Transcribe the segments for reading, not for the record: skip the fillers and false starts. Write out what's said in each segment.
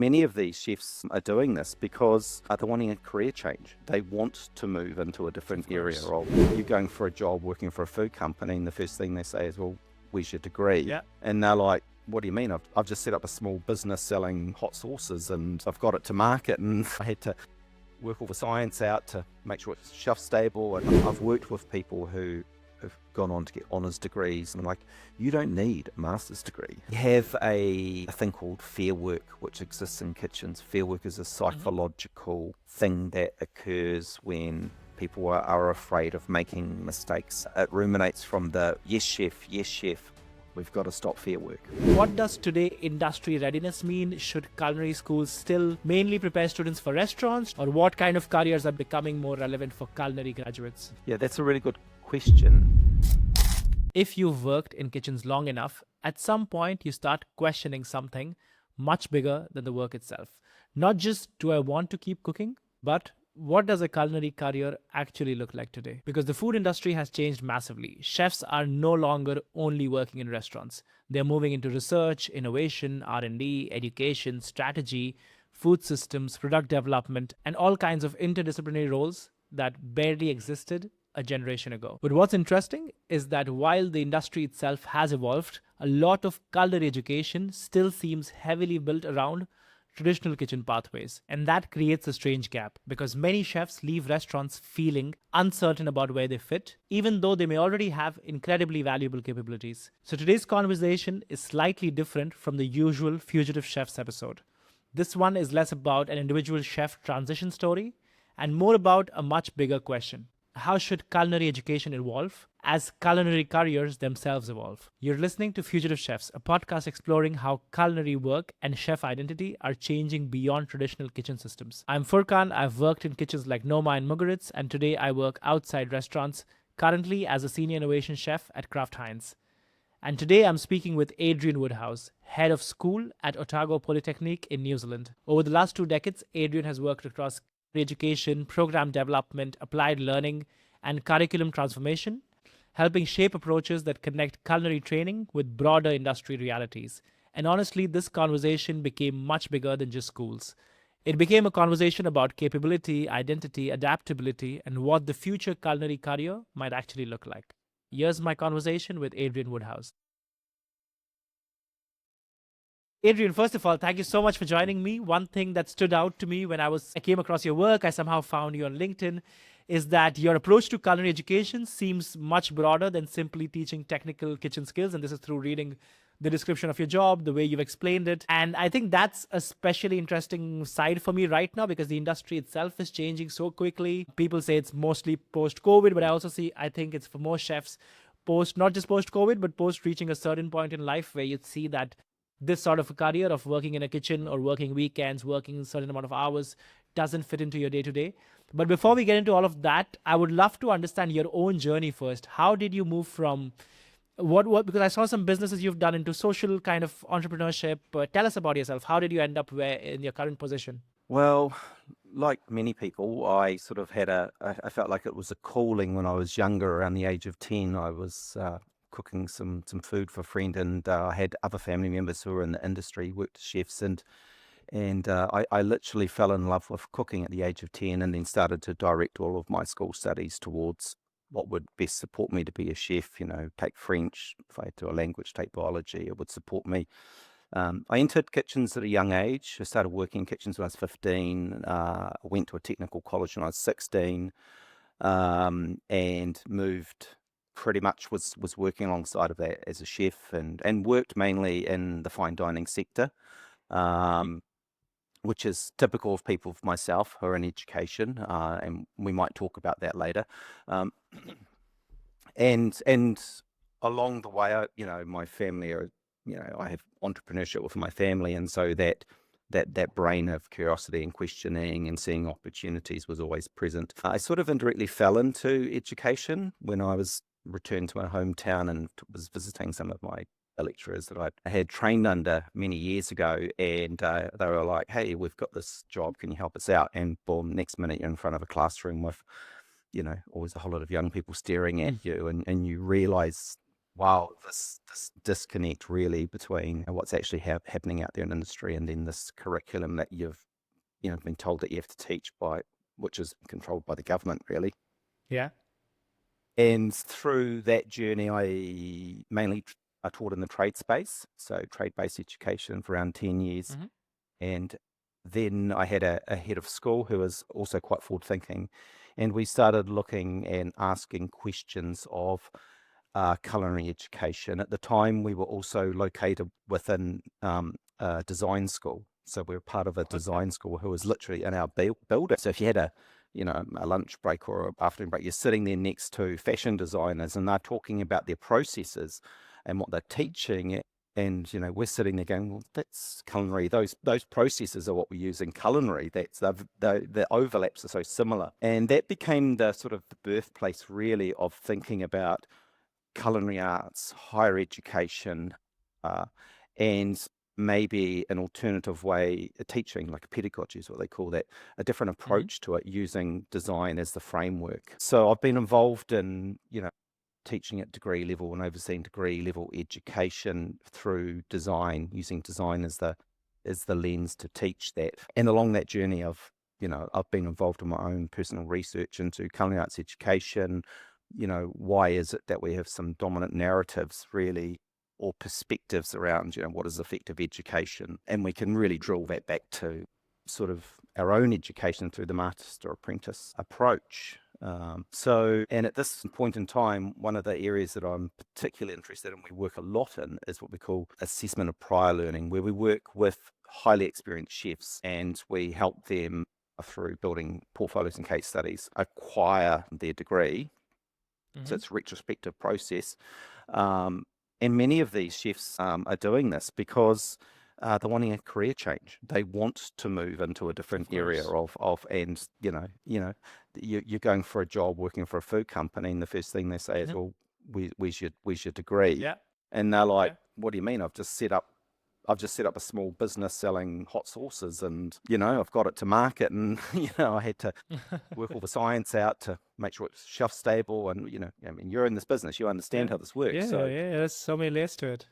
Many of these chefs are doing this because they're wanting a career change. They want to move into a different area. Or you're going for a job working for a food company, and the first thing they say is, well, where's your degree? Yeah. And they're like, what do you mean? I've just set up a small business selling hot sauces and I've got it to market, and I had to work all the science out to make sure it's shelf stable. And I've worked with people who have gone on to get honours degrees, and I'm like, you don't need a master's degree. You have a thing called fair work, which exists in kitchens. Fair work is a psychological thing that occurs when people are afraid of making mistakes. It ruminates from the yes chef, we've got to stop fair work. What does today industry readiness mean? Should culinary schools still mainly prepare students for restaurants, or what kind of careers are becoming more relevant for culinary graduates? Yeah, that's a really good question. If you've worked in kitchens long enough, at some point you start questioning something much bigger than the work itself. Not just, do I want to keep cooking, but what does a culinary career actually look like today? Because the food industry has changed massively. Chefs are no longer only working in restaurants. They're moving into research, innovation, R&D, education, strategy, food systems, product development, and all kinds of interdisciplinary roles that barely existed a generation ago. But what's interesting is that while the industry itself has evolved, a lot of culinary education still seems heavily built around traditional kitchen pathways. And that creates a strange gap because many chefs leave restaurants feeling uncertain about where they fit, even though they may already have incredibly valuable capabilities. So today's conversation is slightly different from the usual Fugitive Chefs episode. This one is less about an individual chef transition story and more about a much bigger question. How should culinary education evolve as culinary careers themselves evolve? You're listening to Fugitive Chefs, a podcast exploring how culinary work and chef identity are changing beyond traditional kitchen systems. I'm Furkan. I've worked in kitchens like Noma and Mugaritz, and today I work outside restaurants, currently as a senior innovation chef at Kraft Heinz. And today I'm speaking with Adrian Woodhouse, head of school at Otago Polytechnic in New Zealand. Over the last 2 decades, Adrian has worked across education, program development, applied learning, and curriculum transformation, helping shape approaches that connect culinary training with broader industry realities. And honestly, this conversation became much bigger than just schools. It became a conversation about capability, identity, adaptability, and what the future culinary career might actually look like. Here's my conversation with Adrian Woodhouse. Adrian, first of all, thank you so much for joining me. One thing that stood out to me when I came across your work, I somehow found you on LinkedIn, is that your approach to culinary education seems much broader than simply teaching technical kitchen skills. And this is through reading the description of your job, the way you've explained it. And I think that's a especially interesting side for me right now because the industry itself is changing so quickly. People say it's mostly post-COVID, but I think it's for most chefs not just post-COVID, but post reaching a certain point in life where you see that this sort of a career of working in a kitchen or working weekends, working a certain amount of hours doesn't fit into your day-to-day. But before we get into all of that, I would love to understand your own journey first. How did you move from because I saw some businesses you've done into social kind of entrepreneurship. Tell us about yourself. How did you end up in your current position? Well, like many people, I sort of I felt like it was a calling when I was younger. Around the age of 10, I was cooking some food for a friend, and I had other family members who were in the industry, worked as chefs, and I literally fell in love with cooking at the age of 10, and then started to direct all of my school studies towards what would best support me to be a chef. Take French, if I had to a language, take biology, it would support me. I entered kitchens at a young age. I started working in kitchens when I was 15. I went to a technical college when I was 16, and moved. Pretty much was working alongside of that as a chef, and worked mainly in the fine dining sector, which is typical of people of myself who are in education, and we might talk about that later. And along the way, my family are, I have entrepreneurship with my family, and so that brain of curiosity and questioning and seeing opportunities was always present. I sort of indirectly fell into education when I was returned to my hometown and was visiting some of my lecturers that I had trained under many years ago, and they were like, hey, we've got this job, can you help us out? And boom, next minute you're in front of a classroom with always a whole lot of young people staring at you, and you realize wow, this disconnect really between what's actually happening out there in industry and then this curriculum that you've been told that you have to teach by, which is controlled by the government really. Yeah. And through that journey, I taught in the trade space, so trade-based education for around 10 years. Mm-hmm. And then I had a head of school who was also quite forward-thinking, and we started looking and asking questions of culinary education. At the time, we were also located within a design school. So we were part of a Okay. design school who was literally in our building. So if you had a lunch break or an afternoon break, you're sitting there next to fashion designers and they're talking about their processes and what they're Mm-hmm. teaching. And we're sitting there going, well, that's culinary. Those processes are what we use in culinary. The overlaps are so similar, and that became the sort of the birthplace really of thinking about culinary arts, higher education, uh, and maybe an alternative way of teaching, like a pedagogy is what they call that, a different Mm-hmm. approach to it using design as the framework. So I've been involved in, teaching at degree level and overseeing degree level education through design, using design as the lens to teach that. And along that journey, I've been involved in my own personal research into culinary arts education. Why is it that we have some dominant narratives really, or perspectives around, what is effective education? And we can really drill that back to sort of our own education through the master apprentice approach. And at this point in time, one of the areas that I'm particularly interested in, we work a lot in, is what we call assessment of prior learning, where we work with highly experienced chefs and we help them through building portfolios and case studies acquire their degree. So Mm-hmm. it's a retrospective process. Um, and many of these chefs are doing this because they're wanting a career change. They want to move into a Of different area course. and you're going for a job working for a food company, and the first thing they say is, Mm-hmm. well, where's your degree? Yeah. And they're like, Yeah. what do you mean? I've just set up a small business selling hot sauces, and I've got it to market, and I had to work all the science out to make sure it's shelf stable. And I mean, you're in this business, you understand Yeah. how this works. Yeah. Yeah. So Yeah. There's so many layers to it.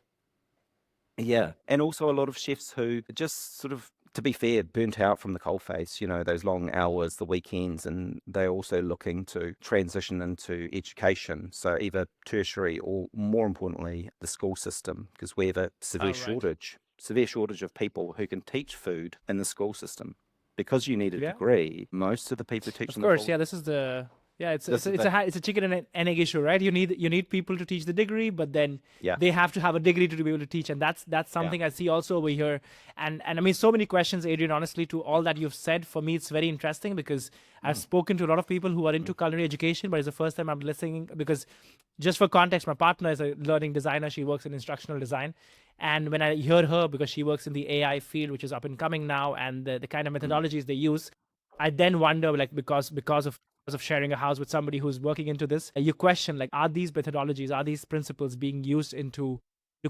yeah, Yeah. and also a lot of chefs who just sort of, to be fair, burnt out from the coalface, those long hours, the weekends, and they're also looking to transition into education. So either tertiary or, more importantly, the school system, because we have a Oh, right. severe shortage of people who can teach food in the school system. Because you need a Yeah. degree, most of the people who teach Of in the course, full, yeah. This is the yeah. It's this it's is it's the, a it's a chicken and an egg issue, right? You need people to teach the degree, but then yeah, they have to have a degree to be able to teach, and that's yeah. something I see also over here. And I mean, so many questions, Adrian. Honestly, to all that you've said, for me, it's very interesting because I've Mm, spoken to a lot of people who are into mm, culinary education, but it's the first time I'm listening because, just for context, my partner is a learning designer. She works in instructional design. And when I hear her, because she works in the AI field, which is up and coming now, and the kind of mm, methodologies they use, I then wonder, like, because of sharing a house with somebody who's working into this, you question, like, are these methodologies, are these principles being used into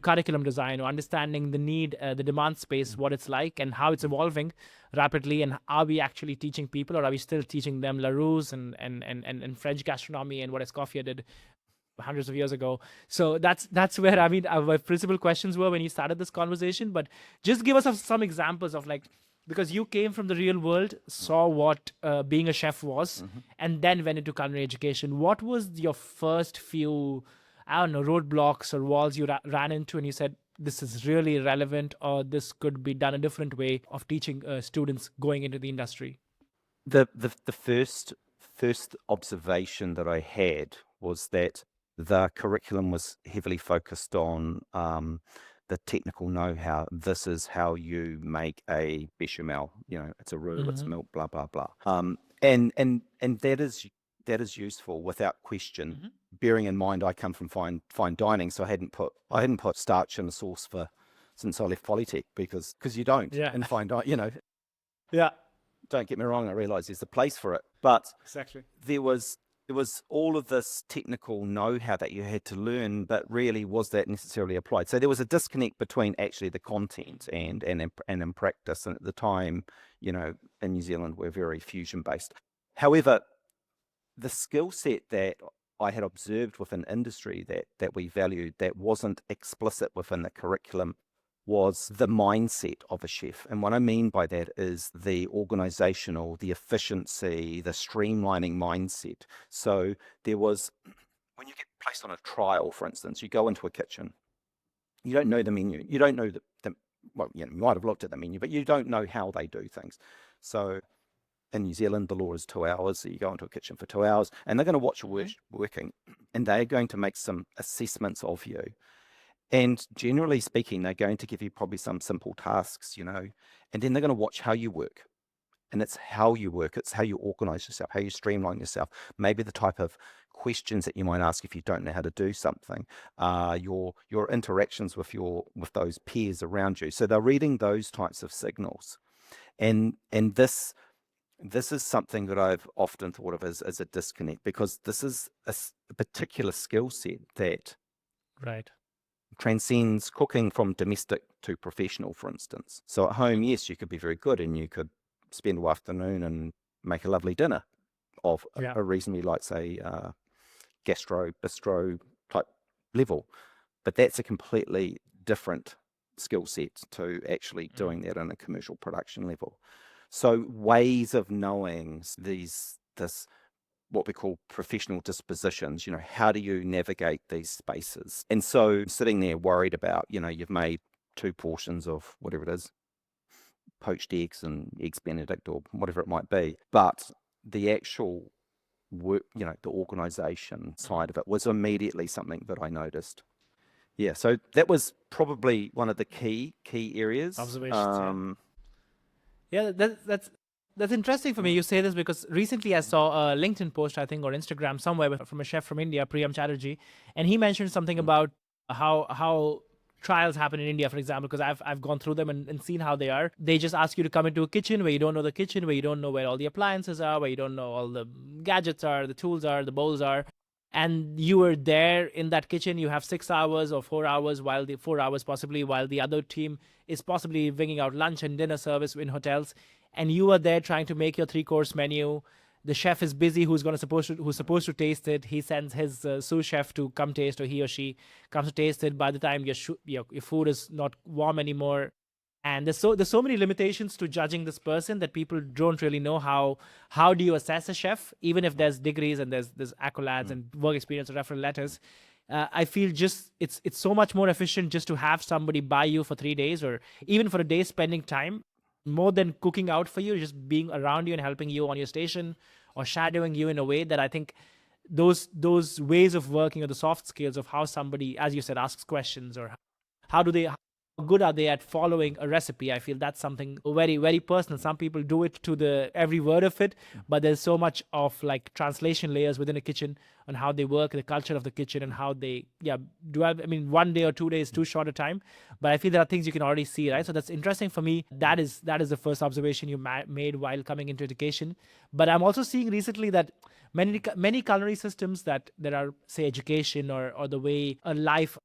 curriculum design, or understanding the need, the demand space, mm, what it's like, and how it's mm. evolving rapidly, and are we actually teaching people, or are we still teaching them Larousse and French gastronomy and what Escoffier did hundreds of years ago? So that's where, I mean, my principal questions were when you started this conversation. But just give us some examples of, like, because you came from the real world, saw what being a chef was, Mhm. and then went into culinary education. What was your first few, I don't know, roadblocks or walls you ran into, and you said, this is really relevant, or this could be done a different way of teaching students going into the industry? The first observation that I had was that the curriculum was heavily focused on the technical know-how. This is how you make a bechamel. It's a roux, it's Mm-hmm. milk, blah blah blah. And that is useful without question. Mm-hmm. Bearing in mind, I come from fine dining, so I hadn't put starch in the sauce for since I left Polytech, because you don't Yeah. in fine dining. Yeah. Don't get me wrong, I realize there's a place for it, but Exactly. there was all of this technical know-how that you had to learn, but really, was that necessarily applied? So there was a disconnect between actually the content and in practice. And at the time, in New Zealand, we're very fusion based. However, the skill set that I had observed within industry that we valued that wasn't explicit within the curriculum was the mindset of a chef. And what I mean by that is the organizational, the efficiency, the streamlining mindset. So there was, when you get placed on a trial, for instance, you go into a kitchen, you don't know the menu, you don't know well, you might have looked at the menu, but you don't know how they do things. So in New Zealand, the law is 2 hours. So you go into a kitchen for 2 hours and they're going to watch you working, and they're going to make some assessments of you. And generally speaking, they're going to give you probably some simple tasks, and then they're going to watch how you work. And it's how you work, it's how you organize yourself, how you streamline yourself, maybe the type of questions that you might ask if you don't know how to do something, your interactions with those peers around you. So they're reading those types of signals. And this is something that I've often thought of as a disconnect, because this is a particular skill set that Right. transcends cooking from domestic to professional, for instance. So at home, yes, you could be very good and you could spend the afternoon and make a lovely dinner of Yeah. a reasonably, like, say, gastro, bistro type level. But that's a completely different skill set to actually doing that on a commercial production level. So ways of knowing this what we call professional dispositions, how do you navigate these spaces? And so sitting there worried about, you've made 2 portions of whatever it is, poached eggs and eggs Benedict or whatever it might be, but the actual work, the organization side of it was immediately something that I noticed. Yeah, so that was probably one of the key areas. Observations. Yeah. Yeah, that's interesting for me. You say this because recently I saw a LinkedIn post, I think, or Instagram somewhere from a chef from India, Priyam Chatterjee, and he mentioned something about how trials happen in India, for example, because I've gone through them and seen how they are. They just ask you to come into a kitchen where you don't know the kitchen, where you don't know where all the appliances are, where you don't know all the gadgets are, the tools are, the bowls are, and you were there in that kitchen. You have 6 hours or 4 hours, while the 4 hours possibly, while the other team is possibly bringing out lunch and dinner service in hotels, and you are there trying to make your 3 course menu. The chef is busy, who's supposed to taste it. He sends his sous chef to come taste, or he or she comes to taste it. By the time your food is not warm anymore, and there's so many limitations to judging this person that people don't really know how do you assess a chef, even if there's degrees and there's accolades and work experience or referral letters. I feel just it's so much more efficient just to have somebody buy you for 3 days, or even for a day, spending time more than cooking out for you, just being around you and helping you on your station or shadowing you in a way that I think those ways of working, or the soft skills of how somebody, as you said, asks questions, or how good are they at following a recipe. I feel that's something very, very personal. Some people do it to the every word of it, but there's so much of like translation layers within a kitchen on how they work, the culture of the kitchen, and how they I mean, 1 day or 2 days is too short a time, but I feel there are things you can already see, right? So that's interesting for me. That is the first observation you made while coming into education. But I'm also seeing recently that many culinary systems that there are, say, education, or the way a life,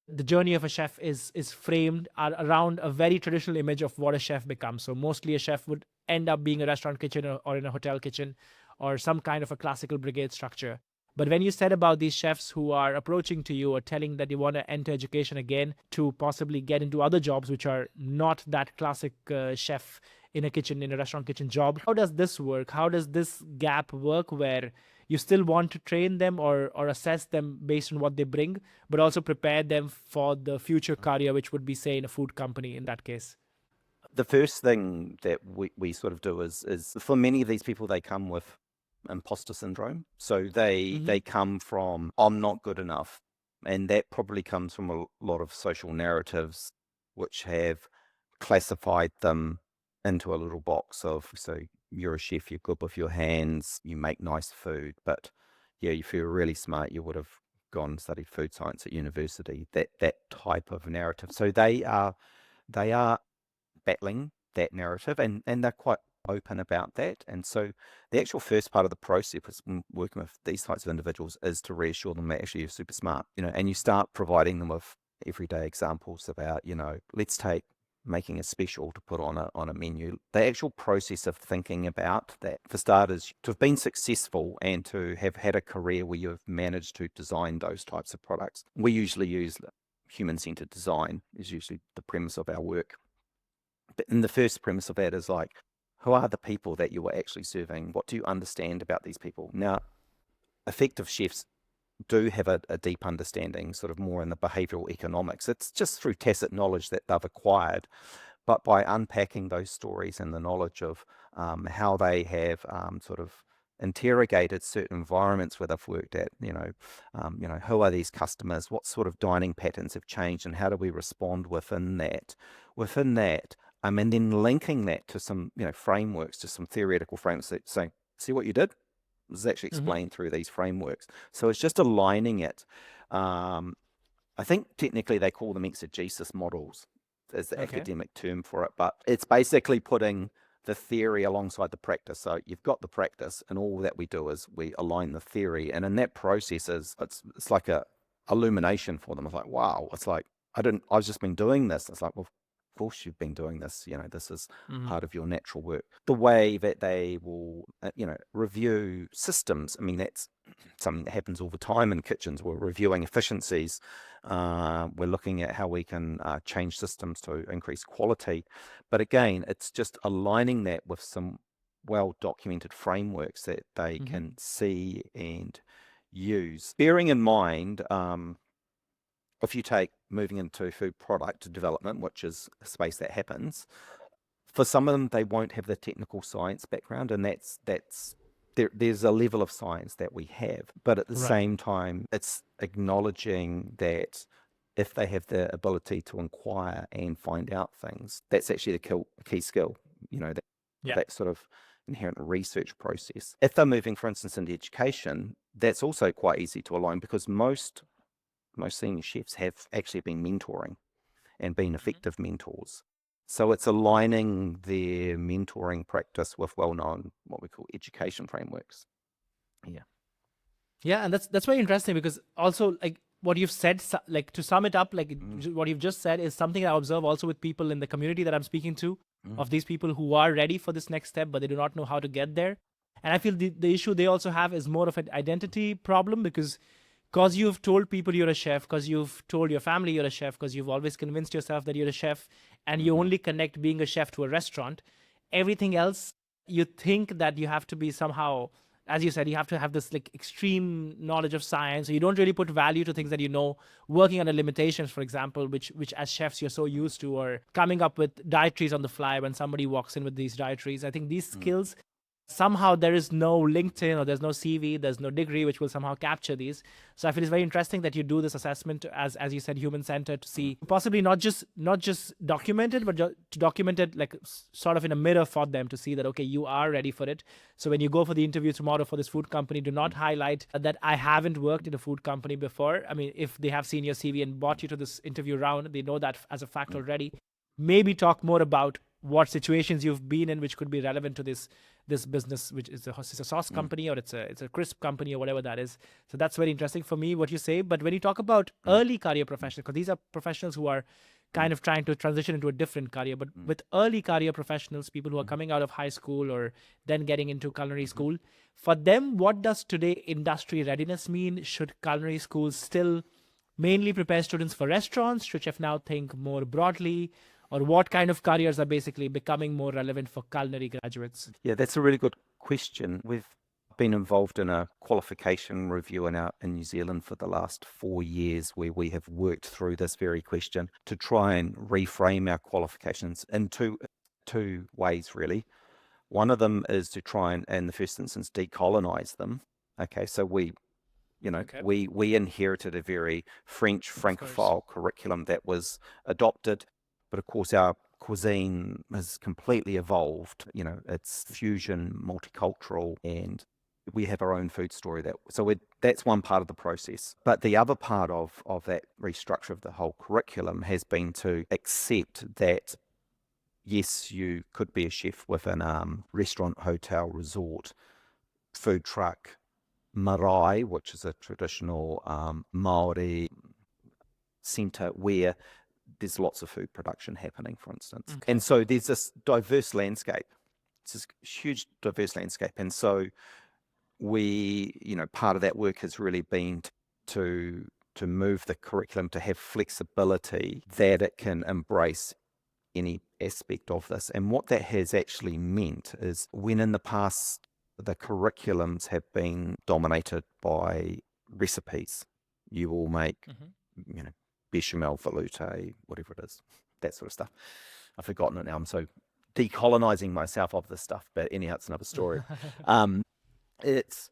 the journey of a chef is framed around a very traditional image of what a chef becomes. So mostly a chef would end up being a restaurant kitchen, or in a hotel kitchen, or some kind of a classical brigade structure. But when you said about these chefs who are approaching to you or telling that they want to enter education again to possibly get into other jobs which are not that classic chef in a kitchen, in a restaurant kitchen job, how does this work? How does this gap work, where you still want to train them, or assess them based on what they bring, but also prepare them for the future career, which would be, say, in a food company in that case? The first thing that we sort of do is for many of these people, they come with imposter syndrome. So they come from, I'm not good enough. And that probably comes from a lot of social narratives which have classified them into a little box of, so you're a chef, you're good with your hands, you make nice food, but yeah, if you're really smart, you would have gone and studied food science at university. That type of narrative. So they are battling that narrative, and they're quite open about that. And so the actual first part of the process when working with these types of individuals is to reassure them that actually you're super smart, and you start providing them with everyday examples about, let's take making a special to put on a menu. The actual process of thinking about that, for starters, to have been successful and to have had a career where you've managed to design those types of products, we usually use human-centered design is usually the premise of our work. And the first premise of that is like, who are the people that you are actually serving? What do you understand about these people? Now, effective chefs do have a deep understanding, sort of more in the behavioral economics. It's just through tacit knowledge that they've acquired. But by unpacking those stories and the knowledge of how they have sort of interrogated certain environments where they've worked at, who are these customers? What sort of dining patterns have changed, and how do we respond within that? And then linking that to some, frameworks, to some theoretical frameworks that say, see what you did? This is actually Mm-hmm. explained through these frameworks. So it's just aligning it. I think technically they call them exegesis models is the Okay. academic term for it, but it's basically putting the theory alongside the practice. So you've got the practice, and all that we do is we align the theory, and in that process it's like a illumination for them. It's like, wow, it's like I've just been doing this. It's like, well, of course you've been doing this. This is Mm-hmm. part of your natural work. The way that they will, review systems. I mean, that's something that happens all the time in kitchens. We're reviewing efficiencies. We're looking at how we can change systems to increase quality. But again, it's just aligning that with some well-documented frameworks that they Mm-hmm. can see and use. Bearing in mind, if you take moving into food product development, which is a space that happens, for some of them, they won't have the technical science background, and there's a level of science that we have, but at the Right. same time, it's acknowledging that if they have the ability to inquire and find out things, that's actually the key skill, Yeah. that sort of inherent research process. If they're moving, for instance, into education, that's also quite easy to align, because most senior chefs have actually been mentoring and been Mm-hmm. effective mentors. So it's aligning their mentoring practice with well-known, what we call education frameworks. Yeah. Yeah, and that's very interesting, because also, like, what you've said, like, to sum it up, like, Mm, what you've just said is something I observe also with people in the community that I'm speaking to, mm, of these people who are ready for this next step, but they do not know how to get there. And I feel the issue they also have is more of an identity problem, because you've told people you're a chef, because you've told your family you're a chef, because you've always convinced yourself that you're a chef, and you mhm, only connect being a chef to a restaurant. Everything else, you think that you have to be somehow, as you said, you have to have this like extreme knowledge of science. So you don't really put value to things that working under limitations, for example, which as chefs you're so used to, or coming up with dietaries on the fly when somebody walks in with these dietaries. I think these mm, skills, somehow there is no LinkedIn, or there's no CV, there's no degree which will somehow capture these. So I feel it's very interesting that you do this assessment, as you said, human centered, to mm, see possibly not just document it, but to document it like sort of in a mirror for them, to see that, okay, you are ready for it. So when you go for the interview tomorrow for this food company, do not mm, highlight that I haven't worked in a food company before. I mean, if they have seen your CV and brought you to this interview round, they know that as a fact mm, already. Maybe talk more about what situations you've been in which could be relevant to this business, which is it's a sauce mm, company, or it's a crisp company, or whatever that is. So that's very interesting for me what you say. But when you talk about mm, early career professionals, because these are professionals who are mm, kind of trying to transition into a different career, but mm, with early career professionals, people who are mm, coming out of high school or then getting into culinary mhm. school, for them, what does today industry readiness mean? Should culinary schools still mainly prepare students for restaurants? Should chef now think more broadly? Or what kind of careers are basically becoming more relevant for culinary graduates? Yeah, that's a really good question. We've been involved in a qualification review in New Zealand for the last 4 years, where we have worked through this very question to try and reframe our qualifications in two ways, really. One of them is to try and, in the first instance, decolonize them. Okay, so Okay, we inherited a very French of course. Francophile curriculum that was adopted, but of course our cuisine has completely evolved. It's fusion, multicultural, and we have our own food story. That's one part of the process. But the other part of that restructure of the whole curriculum has been to accept that yes, you could be a chef within restaurant, hotel, resort, food truck, marae, which is a traditional Maori centre, where there's lots of food production happening, for instance. Okay. And so there's this diverse landscape. It's this huge diverse landscape. And so part of that work has really been to move the curriculum to have flexibility that it can embrace any aspect of this. And what that has actually meant is when in the past the curriculums have been dominated by recipes, you will make, bechamel, velouté, whatever it is, that sort of stuff. I've forgotten it now. I'm so decolonizing myself of this stuff, but anyhow, it's another story. It's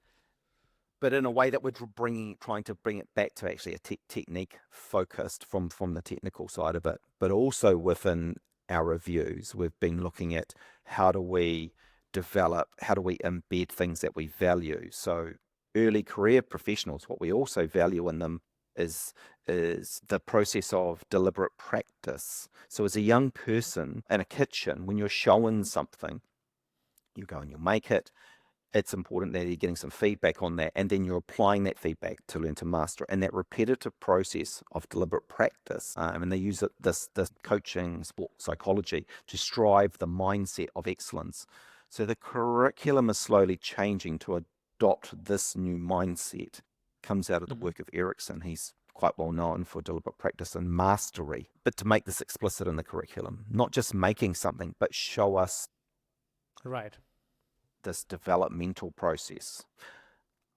but in a way that we're trying to bring it back to actually a technique focused from the technical side of it, but also within our reviews, we've been looking at how do we embed things that we value. So early career professionals, what we also value in them is the process of deliberate practice. So as a young person in a kitchen, when you're shown something, you go and you make it. It's important that you're getting some feedback on that, and then you're applying that feedback to learn to master. And that repetitive process of deliberate practice, and they use this coaching, sport psychology, to strive the mindset of excellence. So the curriculum is slowly changing to adopt this new mindset. Comes out of the work of Erickson. He's quite well known for deliberate practice and mastery. But to make this explicit in the curriculum, not just making something, but show us Right. this developmental process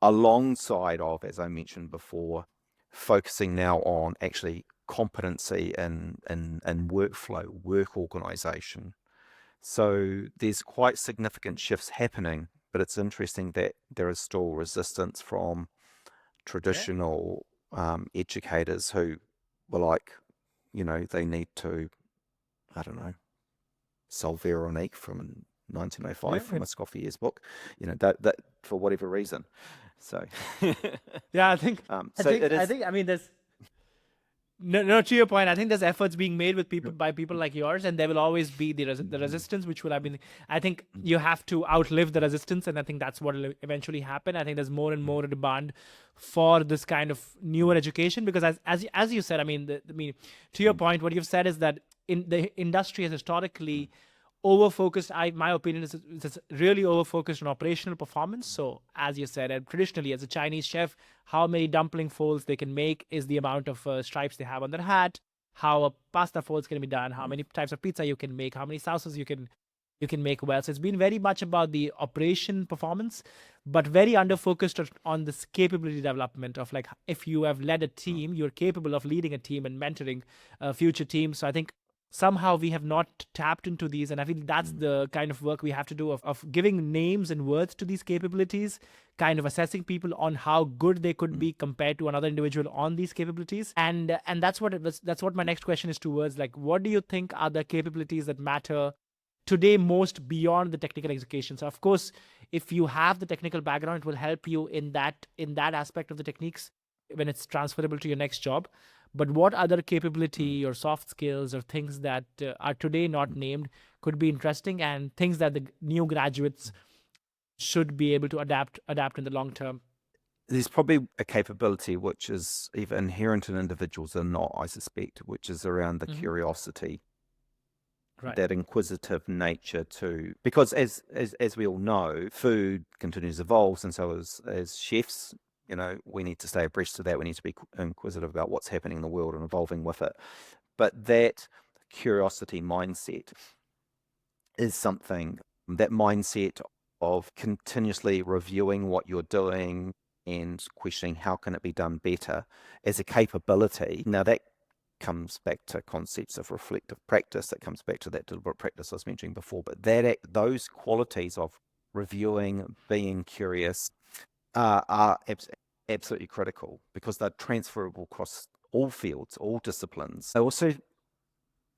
alongside of, as I mentioned before, focusing now on actually competency and workflow, work organization. So there's quite significant shifts happening, but it's interesting that there is still resistance from traditional educators who were like, they need to, I don't know, solve Veronique from 1905 from a Scoffier's book, that for whatever reason. So Yeah, I think. There's no, to your point. I think there's efforts being made with people by people like yours, and there will always be the resistance, which will have been. I think you have to outlive the resistance, and I think that's what will eventually happen. I think there's more and more demand for this kind of newer education because, as you said, to your point, what you've said is that in the industry has historically over-focused. My opinion is it's really over-focused on operational performance. So as you said, and traditionally as a Chinese chef, how many dumpling folds they can make is the amount of stripes they have on their hat, how a pasta folds can be done, how many types of pizza you can make, how many sauces you can make well. So it's been very much about the operation performance, but very under-focused on this capability development of, like, if you have led a team, you're capable of leading a team and mentoring future teams. So I think somehow we have not tapped into these, and I feel that's the kind of work we have to do of giving names and words to these capabilities, kind of assessing people on how good they could be compared to another individual on these capabilities. And that's what my next question is towards. Like, what do you think are the capabilities that matter today most beyond the technical execution? So of course, if you have the technical background, it will help you in that aspect of the techniques when it's transferable to your next job. But what other capability or soft skills or things that are today not named could be interesting, and things that the new graduates should be able to adapt in the long term? There's probably a capability which is either inherent in individuals or not, I suspect, which is around the curiosity, Right. that inquisitive nature too. Because as we all know, food continues to evolve, and so as chefs, we need to stay abreast of that. We need to be inquisitive about what's happening in the world and evolving with it. But that curiosity mindset is something, that mindset of continuously reviewing what you're doing and questioning how can it be done better as a capability. Now that comes back to concepts of reflective practice, that comes back to that deliberate practice I was mentioning before, but those qualities of reviewing, being curious, are absolutely critical because they're transferable across all fields, all disciplines. Also,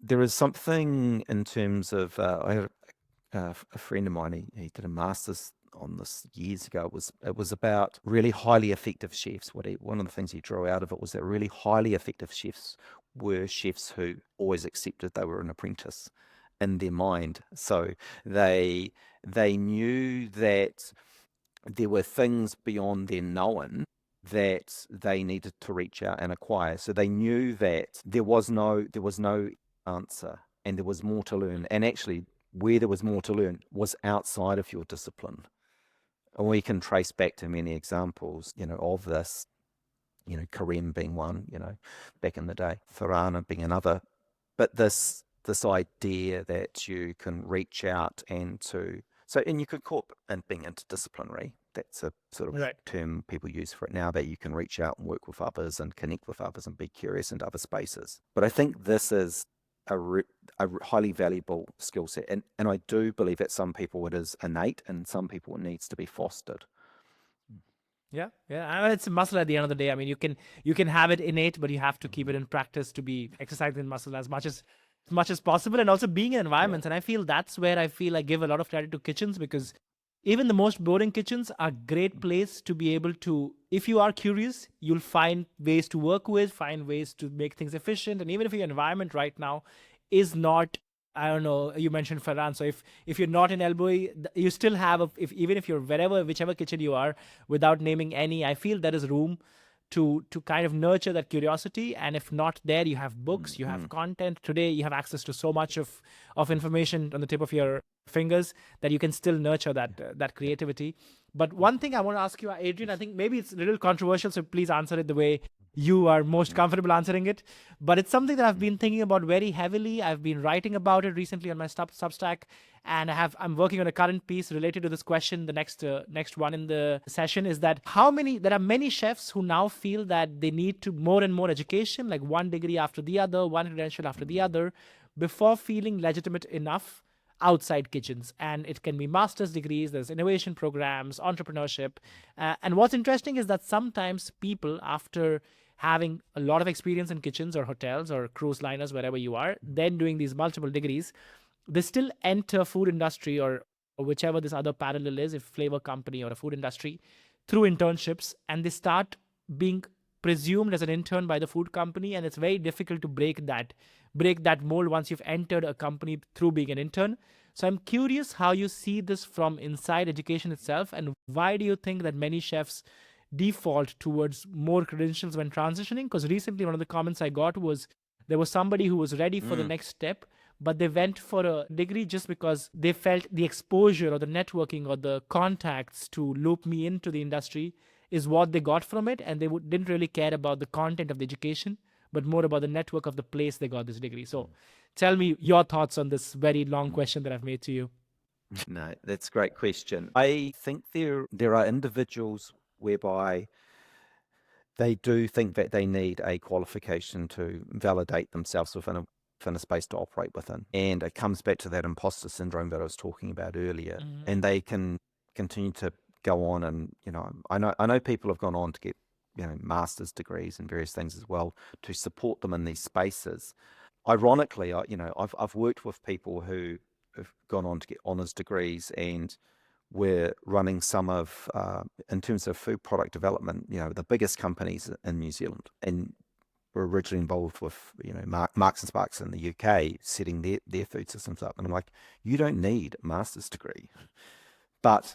there is something in terms of, I had a friend of mine, he did a master's on this years ago. It was about really highly effective chefs. One of the things he drew out of it was that really highly effective chefs were chefs who always accepted they were an apprentice in their mind. So they knew that there were things beyond their known that they needed to reach out and acquire. So they knew that there was no answer, and there was more to learn. And actually, where there was more to learn was outside of your discipline. And we can trace back to many examples, of this, Karem being one, back in the day, Farana being another. But this idea that you can reach out and you could call it and being interdisciplinary. That's a sort of Right. term people use for it now, that you can reach out and work with others and connect with others and be curious into other spaces. But I think this is a highly valuable skill set. And I do believe that some people it is innate and some people it needs to be fostered. Yeah, yeah. I mean, it's a muscle at the end of the day. I mean, you can have it innate, but you have to keep it in practice to be exercising muscle as much as possible, and also being in environments. And I feel that's where I give a lot of credit to kitchens, because even the most boring kitchens are great place to be able to, if you are curious, you'll find ways to work with, find ways to make things efficient. And even if your environment right now is not, I don't know, you mentioned Ferran. So if you're not in Elboy, you still have even if you're whichever kitchen you are, without naming any, I feel there is room to kind of nurture that curiosity. And if not there, you have books, you have content. Today you have access to so much of information on the tip of your fingers that you can still nurture that creativity. But one thing I want to ask you, Adrian, I think maybe it's a little controversial, so please answer it the way you are most comfortable answering it. But it's something that I've been thinking about very heavily. I've been writing about it recently on my Substack, and I'm working on a current piece related to this question. The next one in the session is that there are many chefs who now feel that they need to more and more education, like one degree after the other, one credential after the other, before feeling legitimate enough outside kitchens. And it can be master's degrees, there's innovation programs, entrepreneurship. And what's interesting is that sometimes people, after having a lot of experience in kitchens or hotels or cruise liners, wherever you are, then doing these multiple degrees, they still enter food industry or whichever this other parallel is, if flavor company or a food industry, through internships, and they start being presumed as an intern by the food company. And it's very difficult to break that mold once you've entered a company through being an intern. So I'm curious how you see this from inside education itself, and why do you think that many chefs default towards more credentials when transitioning? Because recently one of the comments I got was there was somebody who was ready for the next step, but they went for a degree just because they felt the exposure or the networking or the contacts to loop me into the industry is what they got from it, and they didn't really care about the content of the education, but more about the network of the place they got this degree. So tell me your thoughts on this very long question that I've made to you. No, that's a great question. I think there are individuals whereby they do think that they need a qualification to validate themselves within a space to operate within. And it comes back to that imposter syndrome that I was talking about earlier. And they can continue to go on and, I know people have gone on to get, master's degrees and various things as well to support them in these spaces. Ironically, I've worked with people who have gone on to get honours degrees, and we're running some of, in terms of food product development, the biggest companies in New Zealand. And we're originally involved with, Marks and Sparks in the UK, setting their food systems up. And I'm like, you don't need a master's degree. But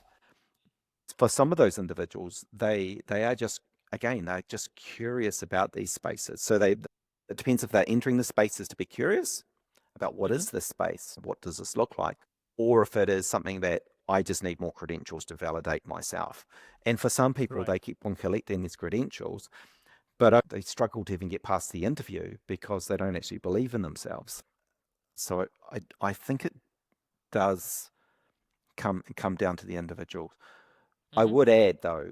for some of those individuals, they are just, again, they're just curious about these spaces. So it depends if they're entering the spaces to be curious about what is this space, what does this look like, or if it is something that I just need more credentials to validate myself. And for some people, Right. they keep on collecting these credentials, but they struggle to even get past the interview because they don't actually believe in themselves. So I think it does come down to the individual. I would add, though,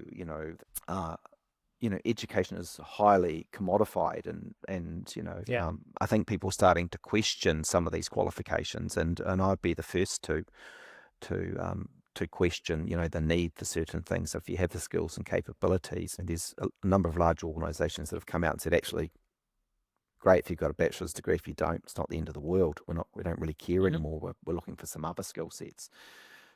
education is highly commodified, and Yeah. I think people are starting to question some of these qualifications, and I'd be the first to question, the need for certain things. If you have the skills and capabilities, and there's a number of large organisations that have come out and said, actually, great if you've got a bachelor's degree. If you don't, it's not the end of the world. We don't really care anymore. We're looking for some other skill sets.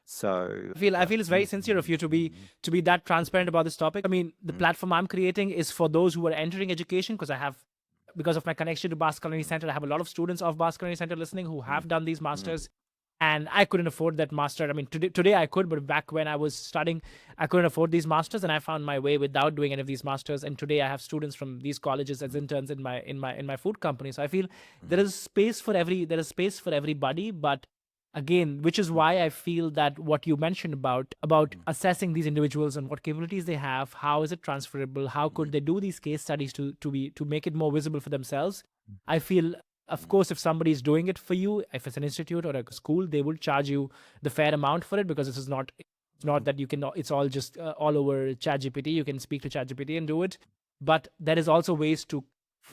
So I feel it's very sincere of you to be that transparent about this topic. I mean, the platform I'm creating is for those who are entering education, because of my connection to Basque Culinary Center, I have a lot of students of Basque Culinary Center listening who have done these masters. and I couldn't afford that master. I mean, today I could, but back when I was studying, I couldn't afford these masters, and I found my way without doing any of these masters. And today I have students from these colleges as interns in my food company. So I feel there is space for everybody, but again, which is why I feel that what you mentioned about assessing these individuals and what capabilities they have, how is it transferable, how could they do these case studies to make it more visible for themselves. I feel, of course, if somebody is doing it for you, if it's an institute or a school, they will charge you the fair amount for it, because this is not, it's not that you can, it's all just all over ChatGPT. You can speak to ChatGPT and do it. But there is also ways to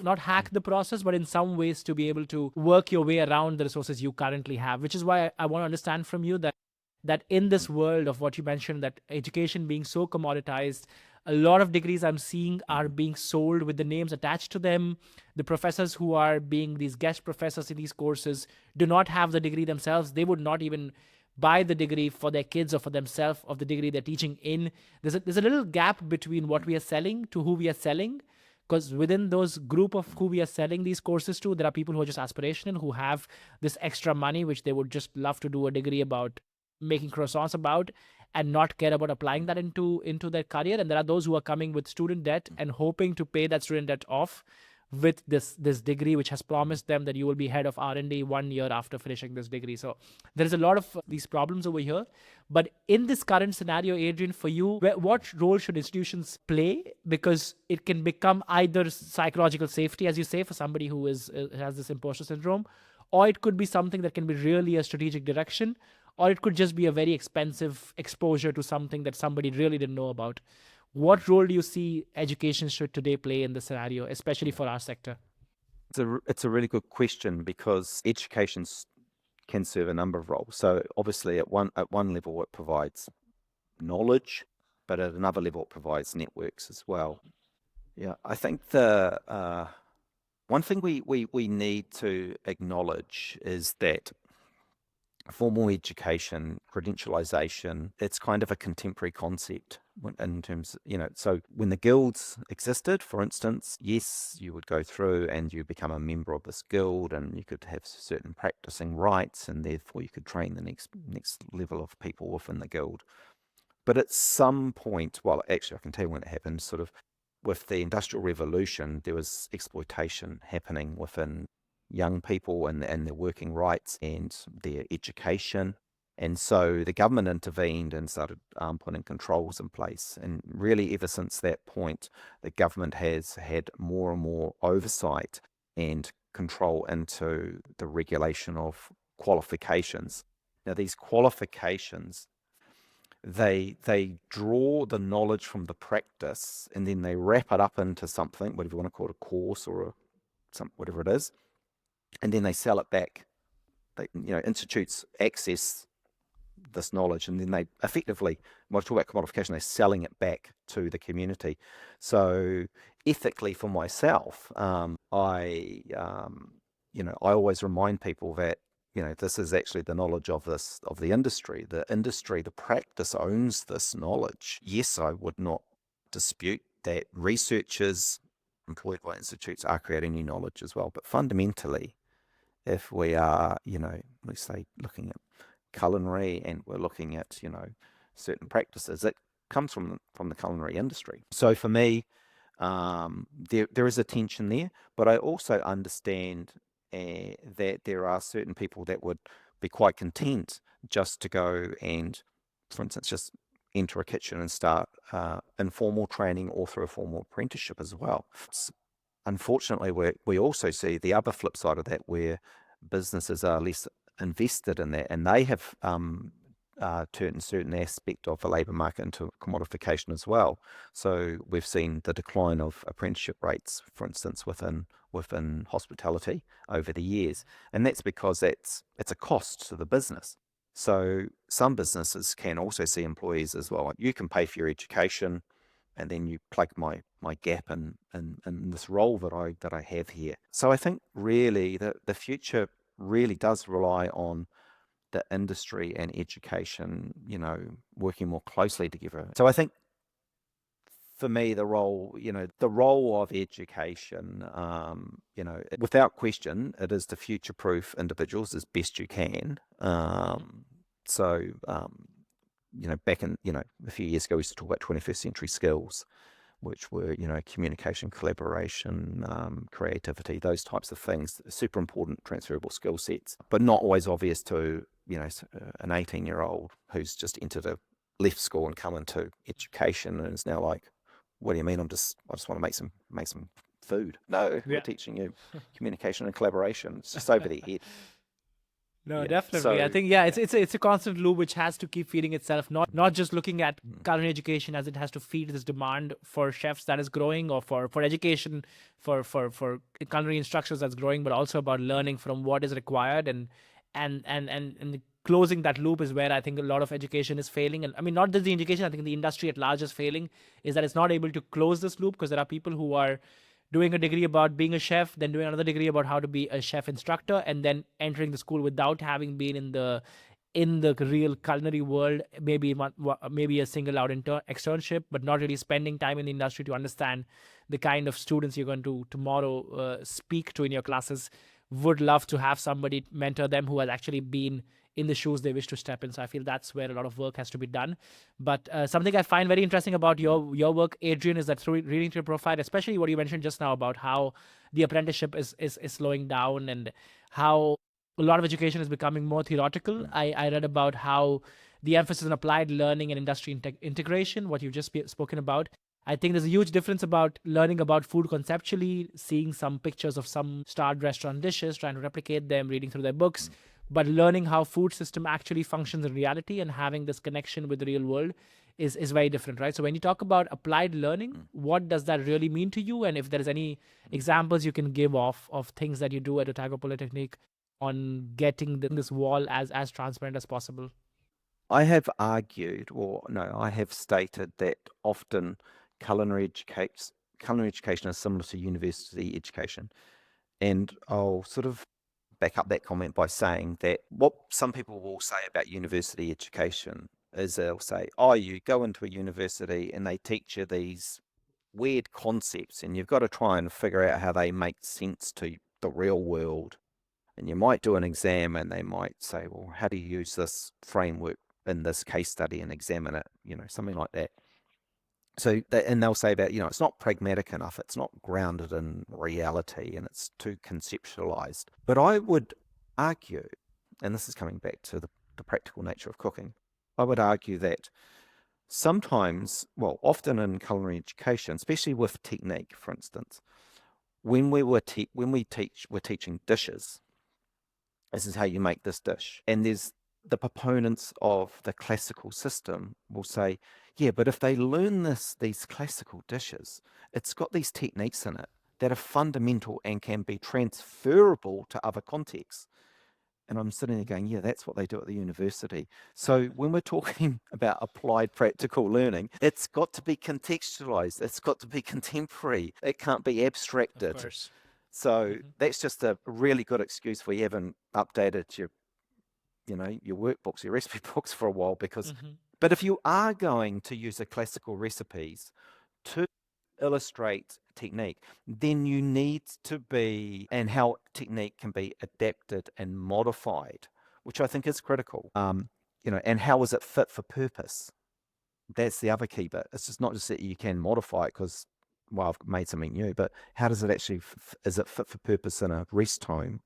not hack the process, but in some ways to be able to work your way around the resources you currently have, which is why I want to understand from you that in this world of what you mentioned, that education being so commoditized, a lot of degrees I'm seeing are being sold with the names attached to them. The professors who are being these guest professors in these courses do not have the degree themselves. They would not even buy the degree for their kids or for themselves of the degree they're teaching in. There's a little gap between what we are selling to who we are selling, because within those group of who we are selling these courses to, there are people who are just aspirational, who have this extra money which they would just love to do a degree about making croissants about, and not care about applying that into their career. And there are those who are coming with student debt and hoping to pay that student debt off with this degree which has promised them that you will be head of R&D 1 year after finishing this degree. So there is a lot of these problems over here. But in this current scenario, Adrian, for you, what role should institutions play? Because it can become either psychological safety, as you say, for somebody who has this imposter syndrome, or it could be something that can be really a strategic direction, or it could just be a very expensive exposure to something that somebody really didn't know about. What role do you see education should today play in this scenario, especially for our sector? It's a really good question, because education can serve a number of roles. So obviously at one level it provides knowledge, but at another level it provides networks as well. Yeah, I think the one thing we need to acknowledge is that formal education, credentialization, it's kind of a contemporary concept in terms, so when the guilds existed, for instance, yes, you would go through and you become a member of this guild, and you could have certain practicing rights, and therefore you could train the next level of people within the guild. But at some point, well, actually, I can tell you when it happened, sort of with the Industrial Revolution, there was exploitation happening within young people and their working rights and their education. And so the government intervened and started putting controls in place. And really, ever since that point, the government has had more and more oversight and control into the regulation of qualifications. Now, these qualifications, they draw the knowledge from the practice, and then they wrap it up into something, whatever you want to call it, a course or whatever it is, and then they sell it back. Institutes access this knowledge, and then they effectively, when I talk about commodification, they're selling it back to the community. So ethically, for myself, I always remind people that this is actually the knowledge of the industry. The industry, the practice owns this knowledge. Yes, I would not dispute that researchers employed by institutes are creating new knowledge as well. But fundamentally, if we are, let's say, looking at culinary and we're looking at, certain practices, it comes from the culinary industry. So for me, there is a tension there, but I also understand that there are certain people that would be quite content just to go and, for instance, just enter a kitchen and start informal training or through a formal apprenticeship as well. Unfortunately, we also see the other flip side of that, where businesses are less invested in that, and they have turned certain aspect of the labour market into commodification as well. So we've seen the decline of apprenticeship rates, for instance, within hospitality over the years, and that's because it's a cost to the business. So some businesses can also see employees as well. You can pay for your education, and then you plug my gap in this role that I have here. So I think really the future really does rely on the industry and education, working more closely together. So I think for me, the role of education, without question, it is to future-proof individuals as best you can. So, back in, a few years ago, we used to talk about 21st century skills, which were, communication, collaboration, creativity, those types of things, super important transferable skill sets, but not always obvious to, an 18-year-old who's just entered a left school and come into education and is now like, what do you mean? I just want to make some food. No, we're Yeah. teaching you communication and collaboration. It's just over their head. No, Yeah. definitely. I So, think yeah, it's a constant loop which has to keep feeding itself. Not just looking at culinary education as it has to feed this demand for chefs that is growing, or for education for culinary instructors that's growing, but also about learning from what is required, and closing that loop is where I think a lot of education is failing. And I mean, not just the education, I think the industry at large is failing, is that it's not able to close this loop, because there are people who are doing a degree about being a chef, then doing another degree about how to be a chef instructor, and then entering the school without having been in the real culinary world, maybe a single out externship, but not really spending time in the industry to understand the kind of students you're going to tomorrow speak to in your classes. Would love to have somebody mentor them who has actually been in the shoes they wish to step in. So I feel that's where a lot of work has to be done. But something I find very interesting about your work, Adrian, is that through reading through your profile, especially what you mentioned just now about how the apprenticeship is slowing down, and how a lot of education is becoming more theoretical. I read about how the emphasis on applied learning and industry integration, what you've just spoken about. I think there's a huge difference about learning about food conceptually, seeing some pictures of some starred restaurant dishes, trying to replicate them, reading through their books, but learning how food system actually functions in reality and having this connection with the real world is very different, right? So when you talk about applied learning, what does that really mean to you? And if there is any examples you can give of things that you do at Otago Polytechnic on getting this wall as transparent as possible. I have argued, or no, I have stated that often culinary education, culinary education is similar to university education. And I'll sort of back up that comment by saying that what some people will say about university education is they'll say, oh, you go into a university and they teach you these weird concepts and you've got to try and figure out how they make sense to the real world. And you might do an exam and they might say, well, how do you use this framework in this case study and examine it? Something like that. And they'll say that, it's not pragmatic enough, it's not grounded in reality, and it's too conceptualized. But I would argue, and this is coming back to the practical nature of cooking, I would argue that sometimes, well, often in culinary education, especially with technique, for instance, when we're teaching dishes, this is how you make this dish. And there's the proponents of the classical system will say, yeah, but if they learn these classical dishes, it's got these techniques in it that are fundamental and can be transferable to other contexts. And I'm sitting there going, yeah, that's what they do at the university. So when we're talking about applied practical learning, it's got to be contextualized. It's got to be contemporary. It can't be Of abstracted. course. So that's just a really good excuse where you haven't updated your workbooks, your recipe books for a while. But if you are going to use a classical recipes to illustrate technique, then you need to be, and how technique can be adapted and modified, which I think is critical. And how is it fit for purpose? That's the other key bit. It's just not just that you can modify it because, well, I've made something new, but how does it actually, is it fit for purpose in a rest home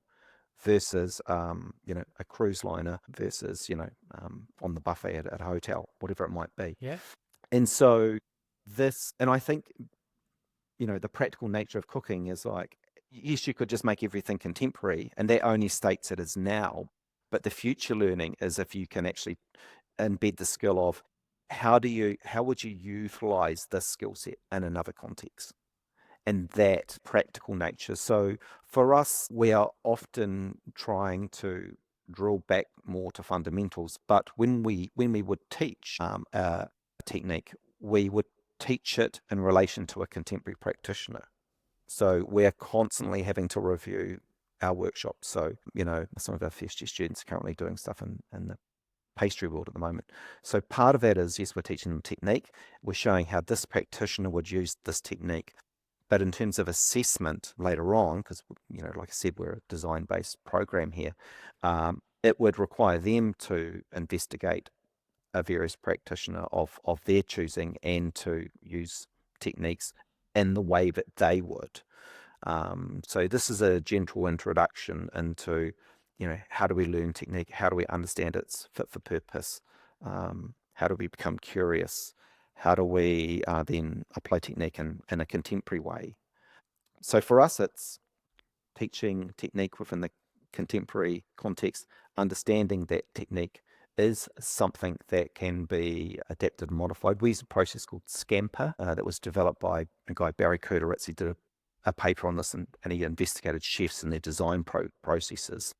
versus, a cruise liner versus, on the buffet at a hotel, whatever it might be. Yeah. And so and I think, the practical nature of cooking is like, yes, you could just make everything contemporary and that only states it as now. But the future learning is if you can actually embed the skill of how would you utilize this skill set in another context, and that practical nature. So for us, we are often trying to drill back more to fundamentals. But when we would teach a technique, we would teach it in relation to a contemporary practitioner. So we're constantly having to review our workshops. So, some of our first year students are currently doing stuff in the pastry world at the moment. So part of that is, yes, we're teaching them technique. We're showing how this practitioner would use this technique. But in terms of assessment later on, because, like I said, we're a design-based program here, it would require them to investigate a various practitioner of their choosing and to use techniques in the way that they would. So this is a gentle introduction into, how do we learn technique? How do we understand its fit for purpose? How do we become curious? How do we then apply technique in a contemporary way? So for us, it's teaching technique within the contemporary context, understanding that technique is something that can be adapted and modified. We use a process called Scamper that was developed by a guy, Barry Kurtowitz. He did a paper on this, and he investigated chefs and their design processes.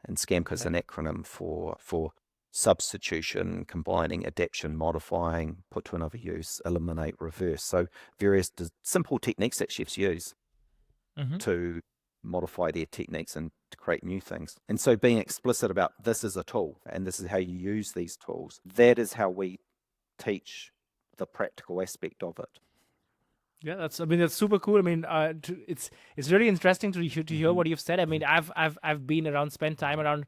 And Scamper is Okay. an acronym for substitution, combining, adaptation, modifying, put to another use, eliminate, reverse. So various simple techniques that chefs use Mm-hmm. to modify their techniques and to create new things. And so being explicit about this is a tool and this is how you use these tools, that is how we teach the practical aspect of it. Yeah, that's super cool. I mean, it's really interesting to hear what you've said. I mean, I've been around, spent time around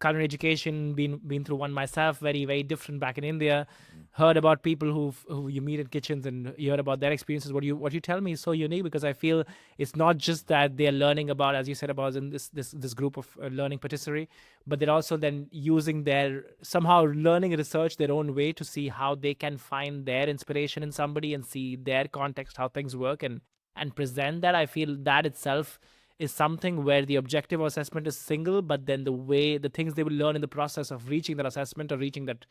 culinary education, been through one myself, very different back in India. Heard about people who you meet in kitchens and you heard about their experiences. What you tell me is so unique because I feel it's not just that they're learning about, as you said, about in this group of learning patisserie, but they're also then using their somehow learning and research their own way to see how they can find their inspiration in somebody and see their context, how things work, and present that. I feel that itself is something where the objective of assessment is single, but then the things they will learn in the process of reaching that assessment or reaching that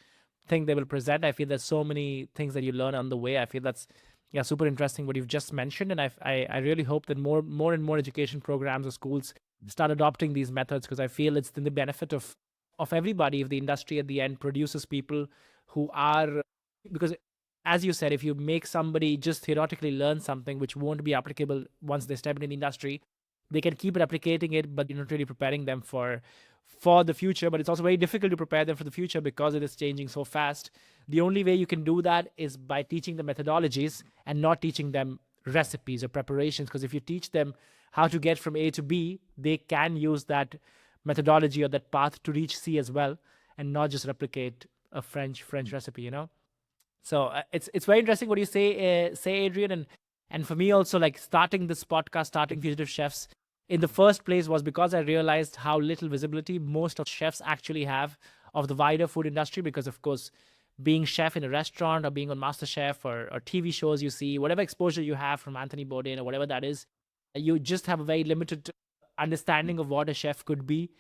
thing they will present, I feel there's so many things that you learn on the way. I feel that's, yeah, super interesting what you've just mentioned, and I really hope that more and more education programs or schools start adopting these methods, because I feel it's in the benefit of everybody if the industry at the end produces people who are, because as you said, if you make somebody just theoretically learn something which won't be applicable once they step into the industry, they can keep replicating it, but you're not really preparing them for the future. But it's also very difficult to prepare them for the future because it is changing so fast. The only way you can do that is by teaching them methodologies and not teaching them recipes or preparations, because if you teach them how to get from A to B, they can use that methodology or that path to reach C as well, and not just replicate a French recipe, So it's very interesting what you say, Adrian, and for me also, like starting this podcast, starting Fugitive Chefs in the first place was because I realized how little visibility most of chefs actually have of the wider food industry. Because of course, being chef in a restaurant or being on MasterChef or TV shows you see, whatever exposure you have from Anthony Bourdain or whatever that is, you just have a very limited understanding of what a chef could be.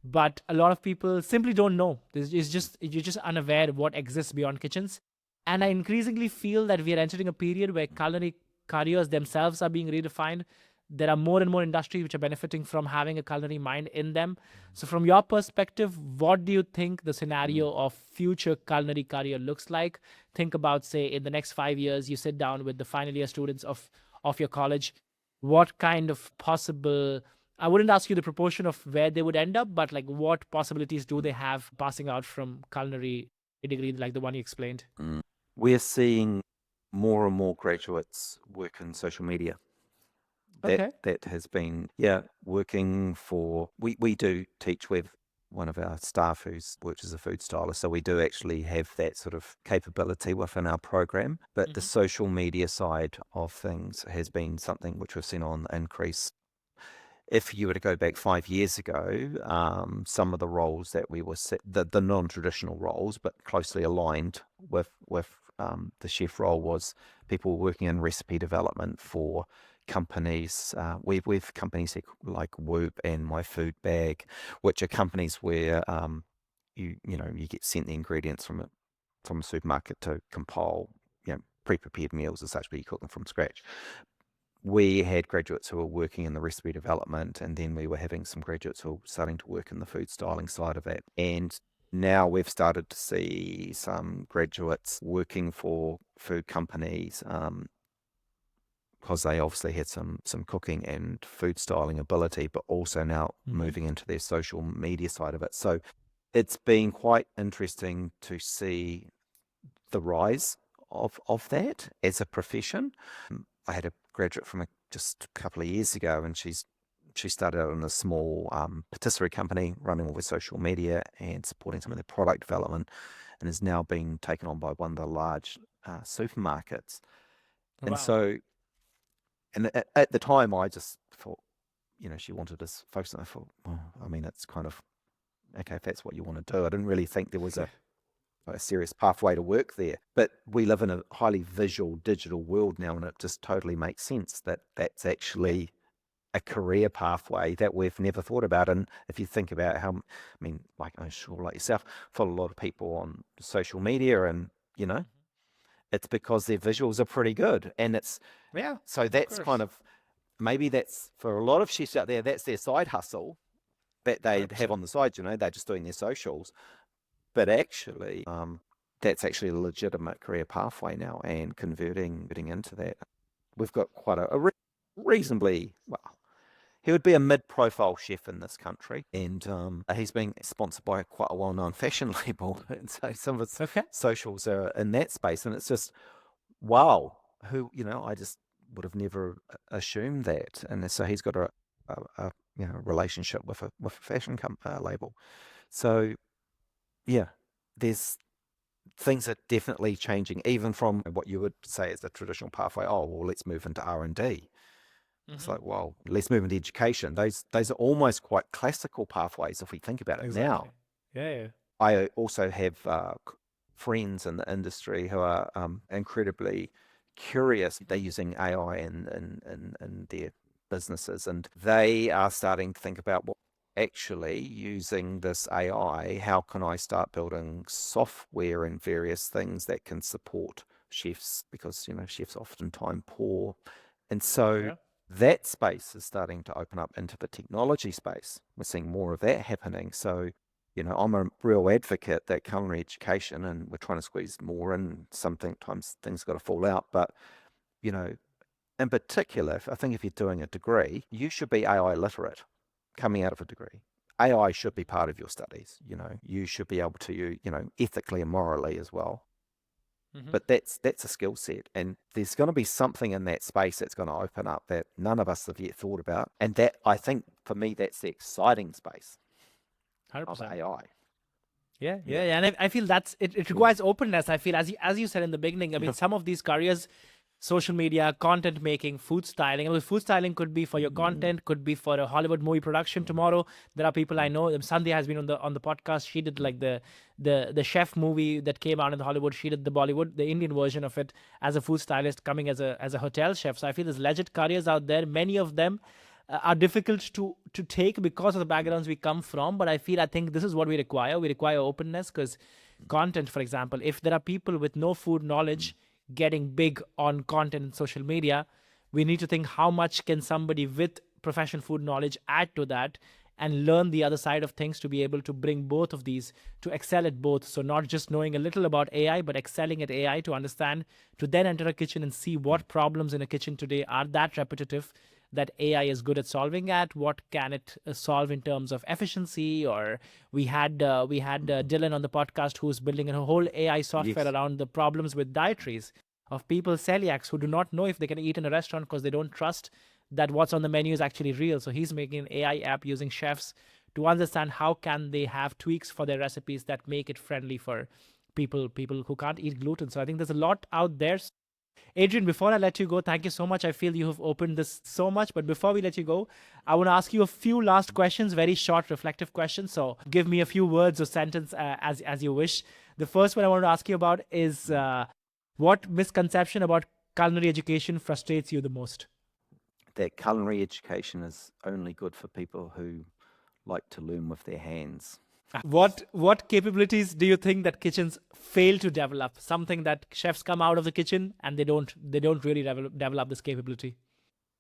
But a lot of people simply don't know. You're just unaware of what exists beyond kitchens. And I increasingly feel that we are entering a period where culinary careers themselves are being redefined. There are more and more industries which are benefiting from having a culinary mind in them. So, from your perspective, what do you think the scenario of future culinary career looks like? Think about, say, in the next 5 years, you sit down with the final year students of your college. What kind of possible, I wouldn't ask you the proportion of where they would end up, but like what possibilities do they have passing out from culinary degree like the one you explained? We're seeing more and more graduates work in social media. That Okay. that has been, working for, we do teach with one of our staff who's worked as a food stylist, so we do actually have that sort of capability within our program. But the Mm-hmm. social media side of things has been something which we've seen on the increase. If you were to go back 5 years ago, some of the roles that we were the non-traditional roles, but closely aligned with the chef role, was people working in recipe development for companies. We've companies like Whoop and My Food Bag, which are companies where you get sent the ingredients from a supermarket to compile pre-prepared meals as such, but you cook them from scratch. We had graduates who were working in the recipe development, and then we were having some graduates who were starting to work in the food styling side of it. And now we've started to see some graduates working for food companies, because they obviously had some cooking and food styling ability, but also now Mm-hmm. moving into their social media side of it. So it's been quite interesting to see the rise of that as a profession. I had a graduate from just a couple of years ago, and she started out in a small patisserie company running all their social media and supporting some of their product development, and is now being taken on by one of the large supermarkets. And Wow. so, and at the time, I just thought, she wanted to focus on. I thought, well, I mean, it's kind of okay if that's what you want to do. I didn't really think there was a serious pathway to work there. But we live in a highly visual digital world now, and it just totally makes sense that that's actually a career pathway that we've never thought about. And if you think about how, I mean, like I'm sure like yourself, follow a lot of people on social media, and it's because their visuals are pretty good. And it's Yeah, so of that's kind course. of maybe that's for a lot of chefs out there, that's their side hustle that they have 100%. on the side, they're just doing their socials. But actually, that's actually a legitimate career pathway now, and converting into that. We've got quite a reasonably, well, he would be a mid-profile chef in this country, and he's being sponsored by quite a well-known fashion label, and so some of his Okay. socials are in that space, and it's just wow, I just would have never assumed that, and so he's got a relationship with a fashion label, so yeah, there's things are definitely changing, even from what you would say is the traditional pathway. Oh, well, let's move into R&D. It's Hmm. like, well, let's move into education. Those are almost quite classical pathways if we think about it Exactly. now. Yeah, yeah. I also have friends in the industry who are incredibly curious. They're using AI in their businesses, and they are starting to think about, well, actually using this AI, how can I start building software and various things that can support chefs, because chefs are often time poor, and so Yeah. that space is starting to open up into the technology space. We're seeing more of that happening. So I'm a real advocate that culinary education, and we're trying to squeeze more in. Sometimes things got to fall out, but you know, in particular, I think if you're doing a degree, you should be AI literate coming out of a degree. AI should be part of your studies. You should be able to, ethically and morally as well. Hmm. But that's a skill set, and there's going to be something in that space that's going to open up that none of us have yet thought about, and that I think for me that's the exciting space of 100%. AI. Yeah, Yeah. yeah, yeah. And I feel it Yeah. requires openness. I feel as you said in the beginning. I mean, some of these careers, social media, content making, food styling. I mean, food styling could be for your content, could be for a Hollywood movie production tomorrow. There are people I know. Sandhya has been on the podcast. She did like the chef movie that came out in Hollywood. She did the Bollywood, the Indian version of it as a food stylist, coming as a hotel chef. So I feel there's legit careers out there. Many of them are difficult to take because of the backgrounds we come from. But I think this is what we require. We require openness, because content, for example, if there are people with no food knowledge getting big on content in social media, we need to think how much can somebody with professional food knowledge add to that and learn the other side of things to be able to bring both of these, to excel at both. So not just knowing a little about AI, but excelling at AI, to understand, to then enter a kitchen and see what problems in a kitchen today are that repetitive that AI is good at solving at. What can it solve in terms of efficiency? Or we had Dylan on the podcast, who's building a whole AI software Yes. around the problems with dietaries of people celiacs who do not know if they can eat in a restaurant because they don't trust that what's on the menu is actually real. So he's making an AI app using chefs to understand how can they have tweaks for their recipes that make it friendly for people who can't eat gluten. So I think there's a lot out there. Adrian, before I let you go, thank you so much. I feel you have opened this so much. But before we let you go, I want to ask you a few last questions, very short, reflective questions. So give me a few words or sentence as you wish. The first one I want to ask you about is what misconception about culinary education frustrates you the most? That culinary education is only good for people who like to learn with their hands. What capabilities do you think that kitchens fail to develop? Something that chefs come out of the kitchen and they don't really develop this capability.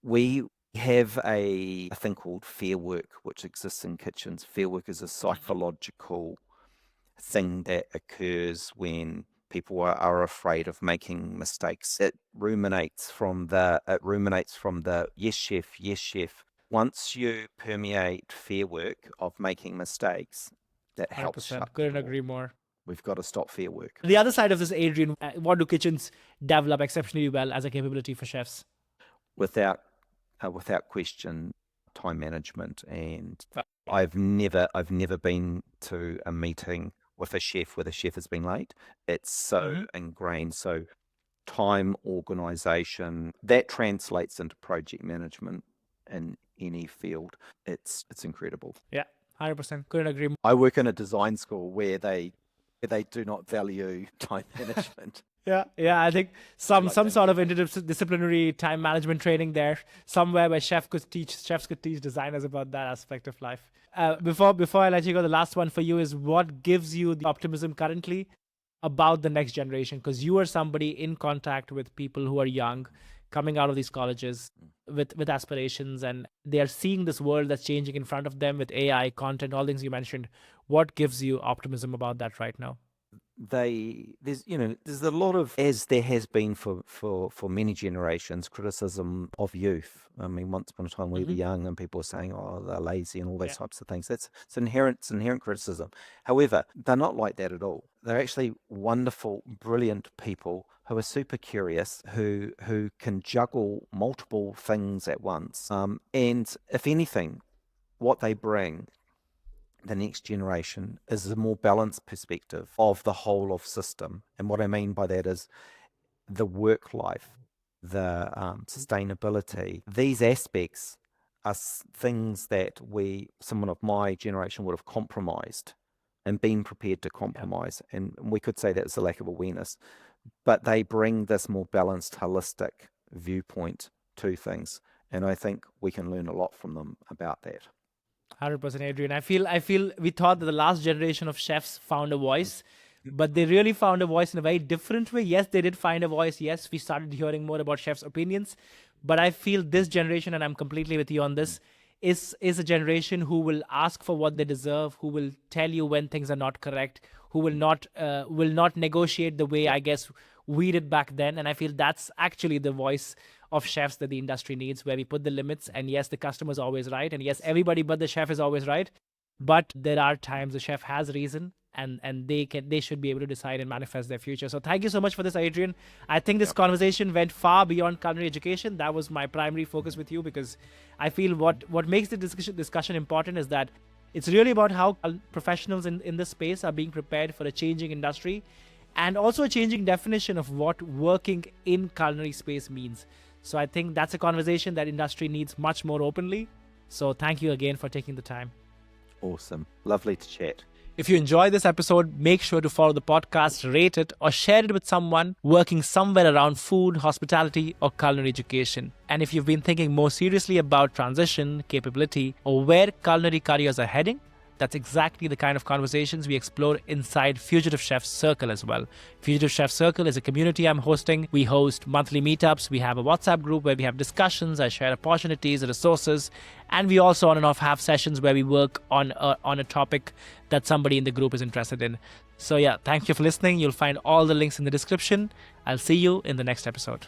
We have a thing called fair work, which exists in kitchens. Fair work is a psychological thing that occurs when people are afraid of making mistakes. It ruminates from the yes chef, yes chef. Once you permeate fair work of making mistakes, that helps 100%. shut Couldn't the door. agree more. We've got to stop Fair Work. The other side of this, Adrian, what do kitchens develop exceptionally well as a capability for chefs? Without question, time management. And Right. I've never been to a meeting with a chef where the chef has been late. It's so ingrained. So time organization, that translates into project management in any field. It's incredible. Yeah, 100%. Couldn't agree more. I work in a design school where they do not value time management. Yeah, I think some like that. sort of interdisciplinary time management training there somewhere where chefs could teach designers about that aspect of life. Before I let you go, the last one for you is what gives you the optimism currently about the next generation? Because you are somebody in contact with people who are young, coming out of these colleges with aspirations, and they are seeing this world that's changing in front of them with AI, content, all things you mentioned. What gives you optimism about that right now? There's a lot of, as there has been for many generations, criticism of youth. I mean, once upon a time we were young and people were saying, oh, they're lazy and all those types of things. It's inherent criticism. However, they're not like that at all. They're actually wonderful, brilliant people who are super curious, who can juggle multiple things at once. And if anything, what they bring the next generation is a more balanced perspective of the whole of system. And what I mean by that is the work life, the sustainability. These aspects are things that someone of my generation would have compromised and been prepared to compromise. Yeah. And we could say that's a lack of awareness, but they bring this more balanced, holistic viewpoint to things. And I think we can learn a lot from them about that. 100%, Adrian. I feel we thought that the last generation of chefs found a voice, but they really found a voice in a very different way. Yes, they did find a voice. Yes, we started hearing more about chefs' opinions, but I feel this generation, and I'm completely with you on this, is a generation who will ask for what they deserve, who will tell you when things are not correct, who will not negotiate the way I guess we did back then. And I feel that's actually the voice of chefs that the industry needs, where we put the limits. And yes, the customer's always right. And yes, everybody but the chef is always right. But there are times the chef has reason, and they should be able to decide and manifest their future. So thank you so much for this, Adrian. I think this conversation went far beyond culinary education. That was my primary focus with you, because I feel what makes the discussion important is that it's really about how professionals in this space are being prepared for a changing industry, and also a changing definition of what working in culinary space means. So I think that's a conversation that industry needs much more openly. So thank you again for taking the time. Awesome. Lovely to chat. If you enjoyed this episode, make sure to follow the podcast, rate it, or share it with someone working somewhere around food, hospitality, or culinary education. And if you've been thinking more seriously about transition, capability, or where culinary careers are heading, that's exactly the kind of conversations we explore inside Fugitive Chef Circle as well. Fugitive Chef Circle is a community I'm hosting. We host monthly meetups. We have a WhatsApp group where we have discussions. I share opportunities, resources, and we also on and off have sessions where we work on a topic that somebody in the group is interested in. So yeah, thank you for listening. You'll find all the links in the description. I'll see you in the next episode.